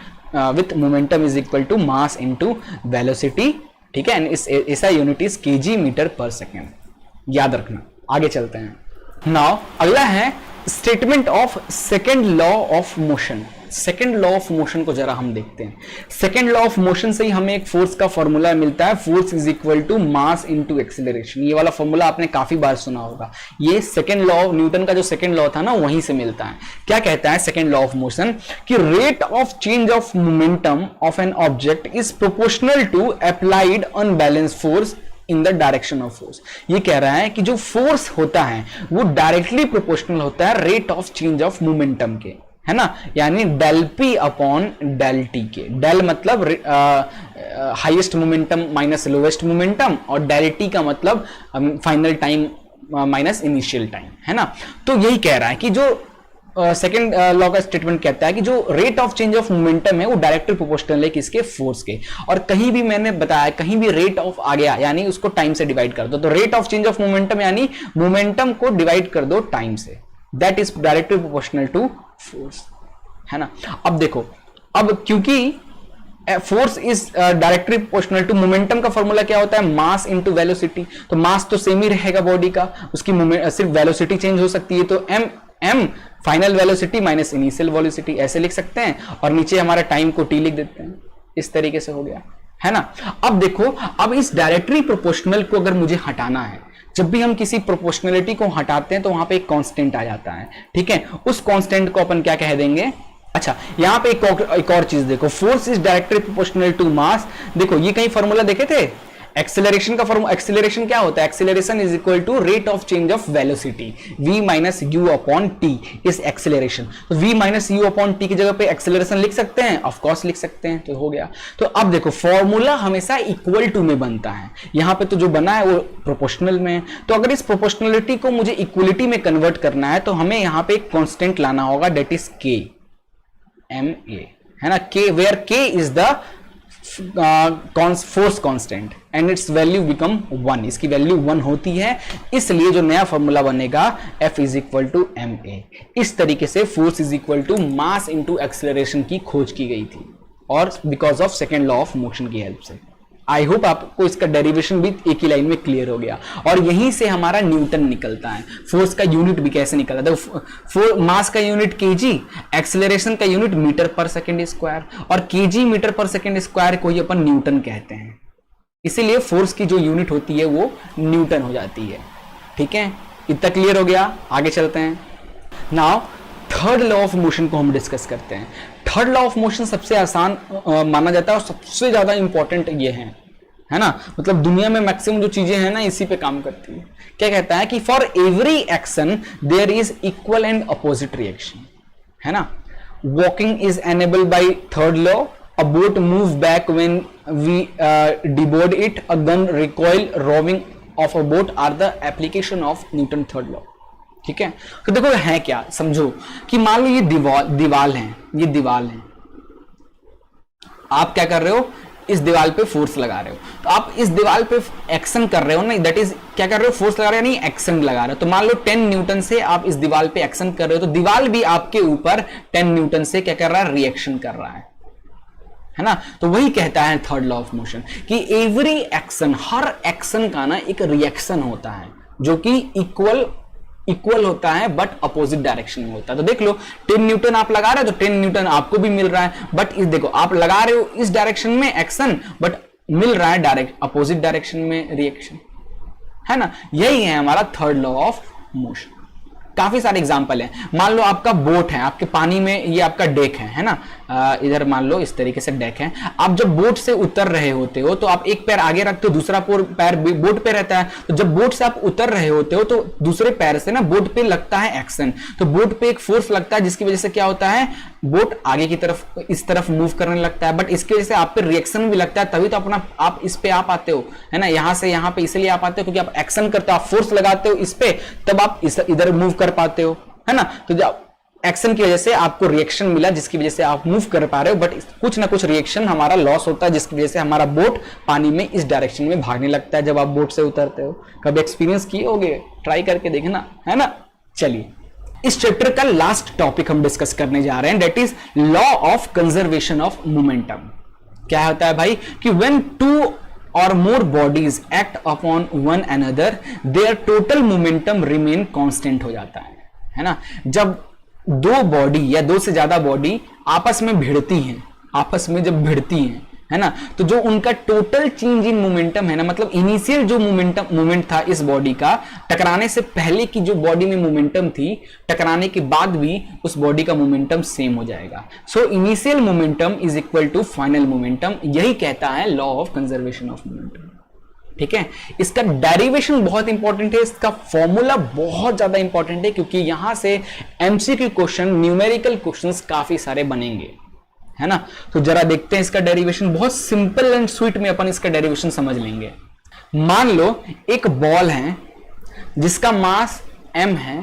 with momentum is equal to mass into velocity, ठीक है, एंड ऐसा यूनिट इज केजी मीटर पर second, याद रखना। आगे चलते हैं। Now अगला है statement of second law of motion. Second law of motion को जरा हम देखते हैं। सेकेंड लॉ ऑफ मोशन से ही हमें एक फोर्स का फॉर्मूला मिलता है, force is equal to mass into acceleration. ये वाला फॉर्मूला आपने काफी बार सुना होगा। ये सेकेंड लॉ, न्यूटन का जो सेकेंड लॉ था ना, वहीं से मिलता है। क्या कहता है सेकेंड लॉ ऑफ मोशन, कि rate of change of momentum of an object is proportional to applied unbalance force in the direction of force. ये कह रहा है कि जो फोर्स होता है वो डायरेक्टली प्रोपोर्शनल होता है rate of change of momentum के, है ना, यानी del P upon del T के। डेल मतलब highest momentum minus lowest momentum, और डेल टी का मतलब final time minus initial time, है ना। तो यही कह रहा है कि जो सेकेंड लॉ का स्टेटमेंट कहता है कि जो rate of change of momentum है वो डायरेक्टली प्रोपोर्शनल है किसके, फोर्स के। और कहीं भी मैंने बताया, कहीं भी रेट ऑफ आ गया यानी उसको टाइम से डिवाइड कर दो, तो rate of change of momentum यानी मोमेंटम को डिवाइड कर दो टाइम से, that is directly proportional to force, है ना। अब देखो, अब क्योंकि force is directly proportional to momentum का फॉर्मूला क्या होता है, मास इनटू वेलोसिटी। तो मास तो सेम ही रहेगा बॉडी का, उसकी सिर्फ वेलोसिटी चेंज हो सकती है, तो M final velocity minus initial velocity, ऐसे लिख सकते हैं, और नीचे हमारा टाइम को टी लिख देते हैं। इस तरीके से हो गया, है ना। अब देखो, अब इस डायरेक्टली प्रोपोर्शनल को अगर मुझे हटाना है, जब भी हम किसी प्रोपोर्शनलिटी को हटाते हैं तो वहां पे एक कांस्टेंट आ जाता है, ठीक है। उस कांस्टेंट को अपन क्या कह देंगे, अच्छा यहां पे एक और चीज देखो, force is directly proportional to mass. देखो ये कहीं फॉर्मूला देखे थे, एक्सेलरेशन का फॉर्मूला, एक्सेलरेशन क्या होता है, acceleration is equal to rate of change of velocity, v minus U upon T is acceleration. तो v minus U upon T की जगह पे एक्सेलरेशन लिख सकते हैं, ऑफ कोर्स लिख सकते हैं, तो हो गया। तो अब देखो, फॉर्मूला हमेशा इक्वल टू में बनता है, यहां पे तो जो बना है वो प्रोपोर्शनल में है। तो अगर इस प्रोपोर्शनलिटी को मुझे इक्वलिटी में कन्वर्ट करना है तो हमें यहां पे एक कांस्टेंट लाना होगा, दैट इज के, एम ए, है ना, के वेयर के is the force constant and it's value become 1, इसकी वैल्यू 1 होती है, इसलिए जो नया फॉर्मूला बनेगा F is equal to ma। इस तरीके से force is equal to mass into acceleration की खोज की गई थी, और because of second law of motion की हेल्प से। आई होप आपको इसका डेरिवेशन भी एक ही लाइन में क्लियर हो गया, और यहीं से हमारा न्यूटन निकलता है। फोर्स का यूनिट भी कैसे निकलता है, मास का यूनिट केजी, एक्सेलरेशन का यूनिट मीटर पर सेकेंड स्क्वायर, और केजी मीटर पर सेकेंड स्क्वायर को ही अपन न्यूटन कहते हैं, इसीलिए फोर्स की जो यूनिट होती है वो न्यूटन हो जाती है। ठीक है, इतना क्लियर हो गया, आगे चलते हैं। Now third law of motion को हम डिस्कस करते हैं। थर्ड लॉ ऑफ मोशन सबसे आसान माना जाता है और सबसे ज्यादा इंपॉर्टेंट ये है ना, मतलब दुनिया में मैक्सिमम जो चीजें हैं ना इसी पे काम करती है। क्या कहता है कि for every action there is equal and opposite reaction, है ना। Walking is enabled by third law, a boat move back when we deboard it, a gun recoil, rowing of a boat are the application of Newton third law. ठीक है, तो देखो है क्या, समझो कि मान लो ये दीवाल है, ये दीवाल है, आप क्या कर रहे हो, इस दीवाल पे फोर्स लगा रहे हो, तो आप इस दीवाल पे एक्शन कर रहे हो ना, दैट इज क्या कर रहे हो, फोर्स लगा रहे हो, नहीं एक्शन लगा रहे हो। तो मान लो 10 न्यूटन से आप इस दीवाल पे एक्शन कर रहे हो, तो दीवाल भी आपके ऊपर 10 न्यूटन से क्या कर रहा है, रिएक्शन कर रहा है ना। तो वही कहता है थर्ड लॉ ऑफ मोशन कि एवरी एक्शन, हर एक्शन का ना एक रिएक्शन होता है जो कि इक्वल होता है बट अपोजिट डायरेक्शन में होता है। तो देख लो 10 न्यूटन आप लगा रहे हो तो 10 न्यूटन आपको भी मिल रहा है, बट इस देखो आप लगा रहे हो इस डायरेक्शन में एक्शन, बट मिल रहा है डायरेक्ट अपोजिट डायरेक्शन में रिएक्शन, है ना। यही है हमारा थर्ड लॉ ऑफ मोशन। काफी सारे एग्जांपल हैं। मान लो आपका बोट है, आपके पानी में, ये आपका डेक है ना, इधर मान लो इस तरीके से डेक है। आप जब बोट से उतर रहे होते हो तो आप एक पैर आगे रखते हो, दूसरा पैर बोट पे रहता है। तो जब बोट से आप उतर रहे होते हो तो दूसरे पैर से ना बोट पे लगता है एक्शन, तो बोट पे एक फोर्स लगता है जिसकी वजह से क्या होता है, बोट आगे की तरफ इस तरफ मूव करने लगता है, बट इसकी वजह से आप पे रिएक्शन भी लगता है, तभी तो अपना आप इस पे आ पाते हो, है ना, यहां से यहां पे इसलिए आ पाते हो क्योंकि आप एक्शन करते हो, आप फोर्स लगाते हो इस पे, तब आप इधर मूव कर पाते हो, है ना। तो जब एक्शन की वजह से आपको रिएक्शन मिला जिसकी वजह से आप मूव कर पा रहे हो, बट कुछ ना कुछ रिएक्शन हमारा लॉस होता है जिसकी वजह से हमारा बोट पानी में इस डायरेक्शन में भागने लगता है जब आप बोट से उतरते हो। कभी एक्सपीरियंस किए होगे, ट्राई करके देखना, है ना। चलिए, इस चैप्टर का लास्ट टॉपिक हम डिस्कस करने जा रहे हैं, that is law of conservation of momentum. क्या होता है भाई कि व्हेन टू और more bodies act upon one another their total momentum remain constant हो जाता है ना। जब दो बॉडी या दो से ज्यादा बॉडी आपस में भिड़ती हैं, आपस में जब भिड़ती हैं, है ना, तो जो उनका टोटल चेंज इन मोमेंटम है ना, मतलब इनिशियल जो मोमेंट था इस बॉडी का, टकराने से पहले की जो बॉडी में मोमेंटम थी, टकराने के बाद भी उस बॉडी का मोमेंटम सेम हो जाएगा। So initial momentum is equal to final momentum, यही कहता है law of conservation of momentum. ठीक है, इसका डेरिवेशन बहुत इंपॉर्टेंट है, इसका फॉर्मूला बहुत ज्यादा इंपॉर्टेंट है, क्योंकि यहां से एमसीक्यू क्वेश्चन, न्यूमेरिकल क्वेश्चंस काफी सारे बनेंगे, है ना। तो जरा देखते हैं इसका डेरिवेशन, बहुत सिंपल एंड स्वीट में अपन इसका डेरिवेशन समझ लेंगे। मान लो एक बॉल है जिसका मास m है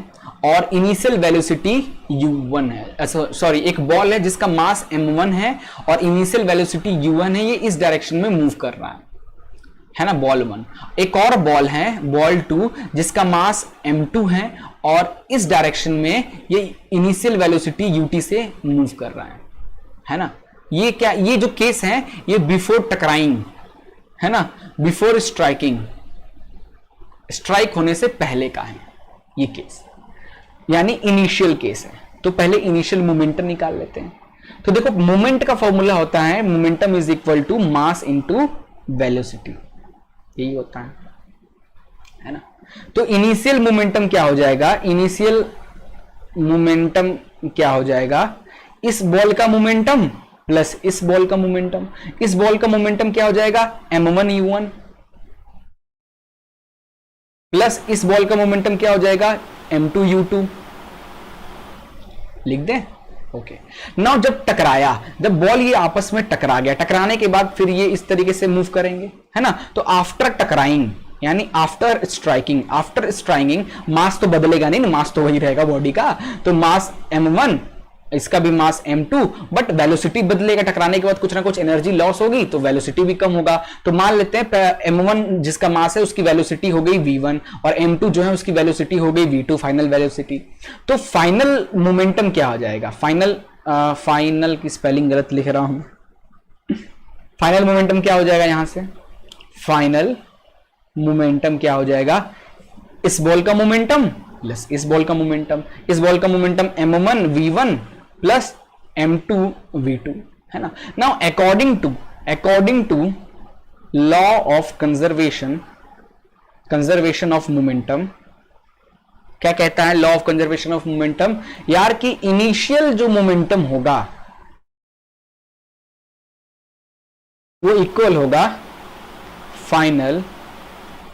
और इनिशियल वेलोसिटी u1 है, सॉरी, एक बॉल है जिसका मास m1 है और इनिशियल वेलोसिटी u1 है, ये इस डायरेक्शन में मूव कर रहा है ना, बॉल 1। एक और बॉल है, बॉल 2, जिसका मास m2 है और इस डायरेक्शन में ये इनिशियल वेलोसिटी ut से मूव कर रहा है ना। ये क्या, ये जो केस है ये बिफोर टकराइंग, है ना, बिफोर स्ट्राइकिंग, स्ट्राइक होने से पहले का है ये केस, यानी इनिशियल केस है। तो पहले इनिशियल मोमेंटम निकाल लेते हैं। तो देखो मोमेंट का फॉर्मूला होता है momentum is equal to mass into velocity, यही होता है ना। तो इनिशियल मोमेंटम क्या हो जाएगा, इनिशियल मोमेंटम क्या हो जाएगा, इस बॉल का मोमेंटम प्लस इस बॉल का मोमेंटम, इस बॉल का मोमेंटम क्या हो जाएगा, m1 u1 प्लस इस बॉल का मोमेंटम क्या हो जाएगा, m2 u2। लिख दें, ओके। नाउ जब टकराया, जब बॉल ये आपस में टकरा गया, टकराने के बाद फिर ये इस तरीके से मूव करेंगे, है ना। तो आफ्टर टकराइंग यानी आफ्टर स्ट्राइकिंग मास तो बदलेगा नहीं ना, मास तो वही रहेगा बॉडी का, तो मास m1 इसका भी मास m2, बट वेलोसिटी बदलेगा, टकराने के बाद कुछ ना कुछ एनर्जी लॉस होगी तो वेलोसिटी भी कम होगा। तो मान लेते हैं m1 जिसका मास है उसकी वेलोसिटी हो गई v1 और m2 जो है उसकी वेलोसिटी हो गई v2, फाइनल वेलोसिटी। तो फाइनल मोमेंटम क्या हो जाएगा? फाइनल की स्पेलिंग गलत लिख रहा हूं। फाइनल मोमेंटम क्या हो जाएगा? यहां से फाइनल मोमेंटम क्या हो जाएगा? इस बॉल का मोमेंटम प्लस इस बॉल का मोमेंटम, इस बॉल का momentum m1 v1 plus m2 v2, है ना। Now according to law of conservation of momentum, क्या कहता है law of conservation of momentum? यार कि इनिशियल जो मोमेंटम होगा वो इक्वल होगा फाइनल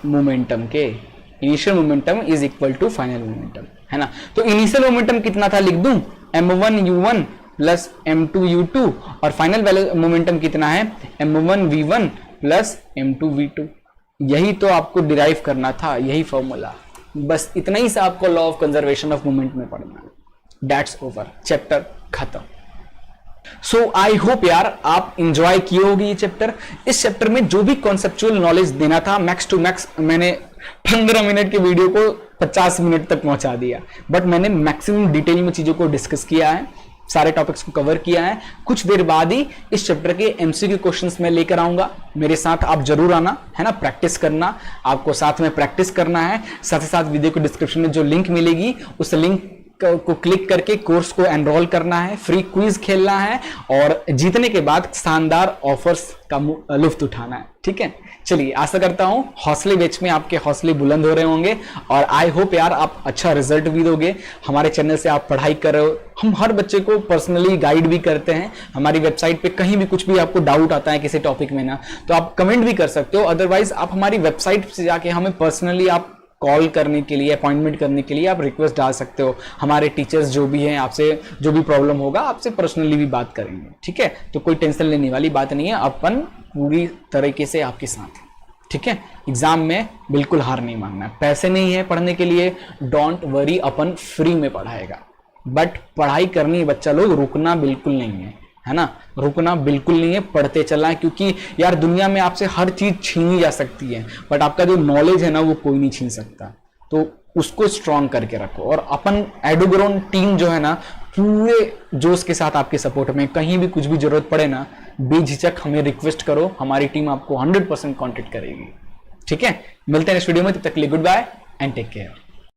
मोमेंटम के। Initial momentum is equal to final momentum, है ना। तो इनिशियल मोमेंटम कितना था लिख दूं, m1 u1 plus m2 u2, और फाइनल मोमेंटम कितना है, m1 v1 plus m2 v2। यही तो आपको डिराइव करना था, यही फॉर्मूला, बस इतना ही से आपको law of conservation of moment में पढ़ना है। दैट्स ओवर, चैप्टर खत्म। सो आई होप यार आप इंजॉय किए होगी ये चैप्टर। इस चैप्टर में जो भी कॉन्सेप्चुअल नॉलेज देना था मैक्स टू मैक्स मैंने 15 मिनट के वीडियो को 50 मिनट तक पहुंचा दिया, बट मैंने मैक्सिमम डिटेल में चीजों को डिस्कस किया है, सारे टॉपिक्स को कवर किया है। कुछ देर बाद ही इस चैप्टर के एमसीक्यू क्वेश्चंस मैं लेकर आऊंगा, मेरे साथ आप जरूर आना, है ना। प्रैक्टिस करना, आपको साथ में प्रैक्टिस करना है। साथ ही साथ वीडियो को डिस्क्रिप्शन में जो लिंक मिलेगी उस लिंक को क्लिक करके कोर्स को एनरोल करना है, फ्री क्विज खेलना है और जीतने के बाद शानदार ऑफर्स का लुफ्त उठाना है, ठीक है। चलिए, आशा करता हूं हौसले बेच में आपके हौसले बुलंद हो रहे होंगे और आई होप यार आप अच्छा रिजल्ट भी दोगे। हमारे चैनल से आप पढ़ाई कर रहे हो, हम हर बच्चे को पर्सनली गाइड भी करते हैं। हमारी वेबसाइट पे कहीं भी कुछ भी आपको डाउट आता है किसी टॉपिक में ना, तो आप कमेंट भी कर सकते हो। अदरवाइज आप हमारी वेबसाइट से जाके हमें पर्सनली आप कॉल करने के लिए, अपॉइंटमेंट करने के लिए आप रिक्वेस्ट डाल सकते हो। हमारे टीचर्स जो भी हैं आपसे जो भी प्रॉब्लम होगा आपसे पर्सनली भी बात करेंगे, ठीक है। तो कोई टेंशन लेने वाली बात नहीं है, अपन पूरी तरीके से आपके साथ हैं, ठीक है। एग्जाम में बिल्कुल हार नहीं मानना है। पैसे नहीं है पढ़ने के लिए, डोंट वरी, अपन फ्री में पढ़ाएगा। बट पढ़ाई करनी है बच्चा लोग, रुकना बिल्कुल नहीं है ना, रुकना बिल्कुल नहीं है, पढ़ते चलना है। क्योंकि यार दुनिया में आपसे हर चीज छीनी जा सकती है, बट आपका जो नॉलेज है ना वो कोई नहीं छीन सकता। तो उसको स्ट्रॉन्ग करके रखो। और अपन एडुग्राउंड टीम जो है ना, पूरे जोश के साथ आपके सपोर्ट में, कहीं भी कुछ भी जरूरत पड़े ना, बेझिझक हमें रिक्वेस्ट करो, हमारी टीम आपको 100% कॉन्टेक्ट करेगी, ठीक है। मिलते हैं नेक्स्ट वीडियो में, तब तक के लिए good bye and take care.